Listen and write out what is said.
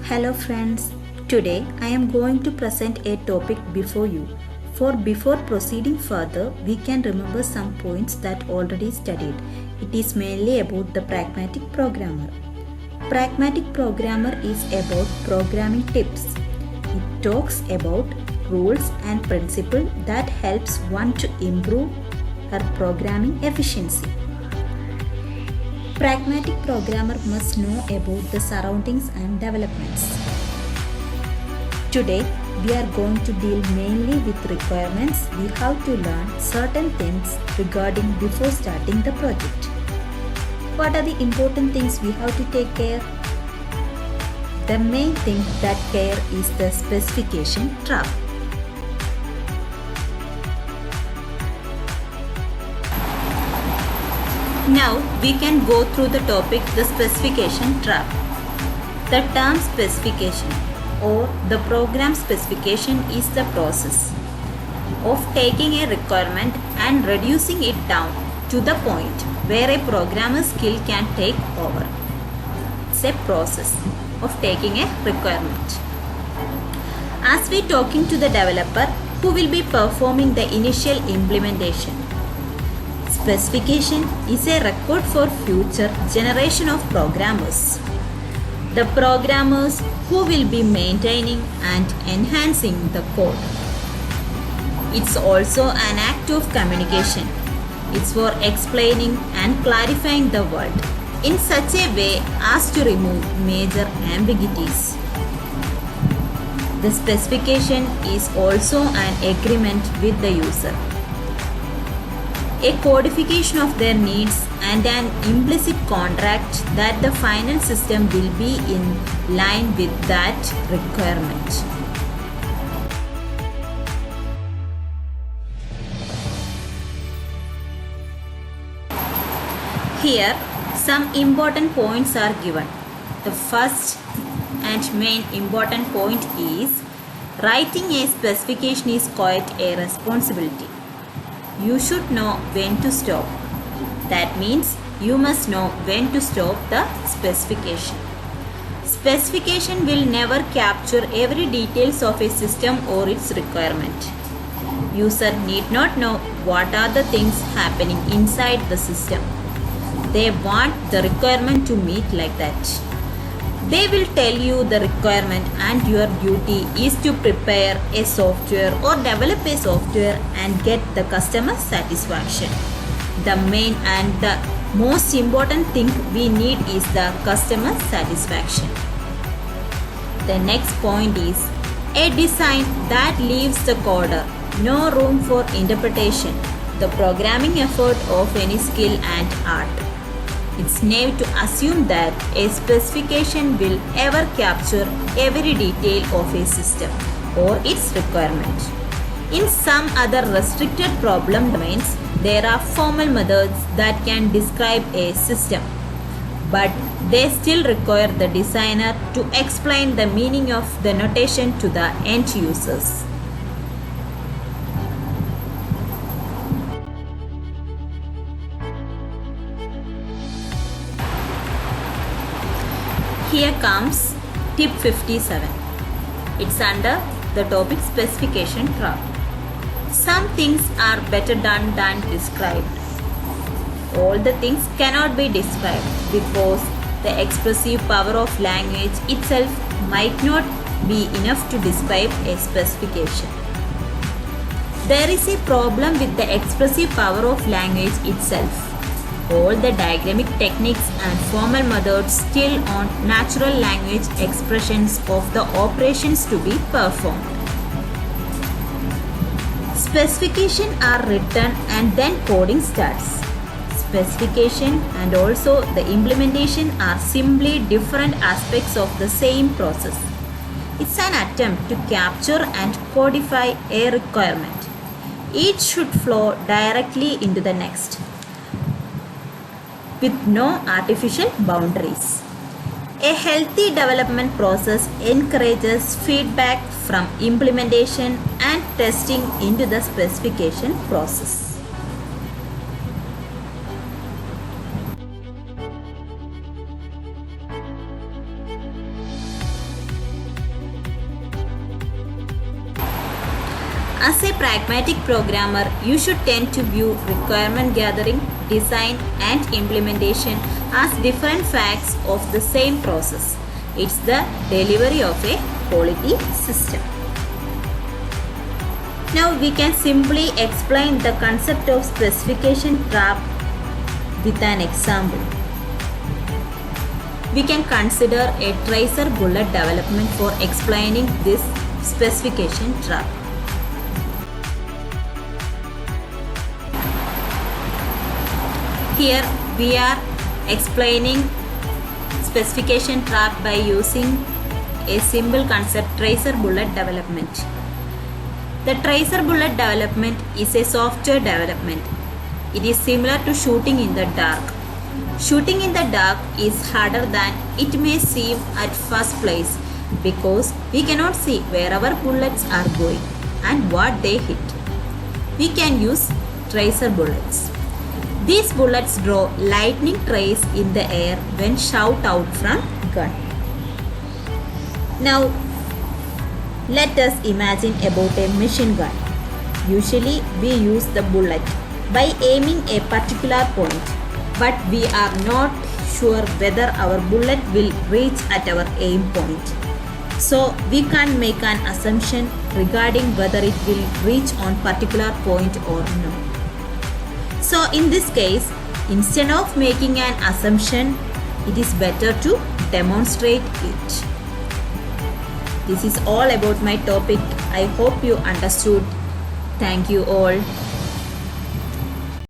Hello friends, today I am going to present a topic before you. Before proceeding further, we can remember some points that already studied. It is mainly about the pragmatic programmer. Pragmatic programmer is about programming tips. It talks about rules and principles that helps one to improve her programming efficiency. Pragmatic programmer must know about the surroundings and developments. Today, we are going to deal mainly with requirements. We have to learn certain things regarding before starting the project. What are the important things we have to take care? The main thing that care is the specification trap. Now we can go through the topic the specification trap. The term specification or the program specification is the process of taking a requirement and reducing it down to the point where a programmer's skill can take over. It's a process of taking a requirement. As we talking to the developer who will be performing the initial implementation. Specification is a record for future generation of programmers. The programmers who will be maintaining and enhancing the code. It's also an act of communication. It's for explaining and clarifying the word in such a way as to remove major ambiguities. The specification is also an agreement with the user. A codification of their needs and an implicit contract that the final system will be in line with that requirement. Here, some important points are given. The first and main important point is writing a specification is quite a responsibility. You should know when to stop. That means you must know when to stop the specification. Specification will never capture every details of a system or its requirement. User need not know what are the things happening inside the system. They want the requirement to meet like that. They will tell you the requirement and your duty is to prepare a software or develop a software and get the customer satisfaction. The main and the most important thing we need is the customer satisfaction. The next point is a design that leaves the coder no room for interpretation, the programming effort of any skill and art. It's naive to assume that a specification will ever capture every detail of a system or its requirement. In some other restricted problem domains, there are formal methods that can describe a system, but they still require the designer to explain the meaning of the notation to the end users. Here comes tip 57. It's under the topic specification trap. Some things are better done than described. All the things cannot be described because the expressive power of language itself might not be enough to describe a specification. There is a problem with the expressive power of language itself. All the diagramic techniques and formal methods still on natural language expressions of the operations to be performed. Specifications are written and then coding starts. Specification and also the implementation are simply different aspects of the same process. It's an attempt to capture and codify a requirement. Each should flow directly into the next, with no artificial boundaries. A healthy development process encourages feedback from implementation and testing into the specification process. As a pragmatic programmer, you should tend to view requirement gathering, design, and implementation as different facts of the same process. It's the delivery of a quality system. Now we can simply explain the concept of specification trap with an example. We can consider a tracer bullet development for explaining this specification trap. Here we are explaining specification trap by using a simple concept, tracer bullet development. The tracer bullet development is a software development. It is similar to shooting in the dark. Shooting in the dark is harder than it may seem at first place because we cannot see where our bullets are going and what they hit. We can use tracer bullets. These bullets draw lightning trails in the air when shot out from gun. Now, let us imagine about a machine gun. Usually, we use the bullet by aiming a particular point, but we are not sure whether our bullet will reach at our aim point. So, we can't make an assumption regarding whether it will reach on particular point or not. So in this case, instead of making an assumption, it is better to demonstrate it. This is all about my topic. I hope you understood. Thank you all.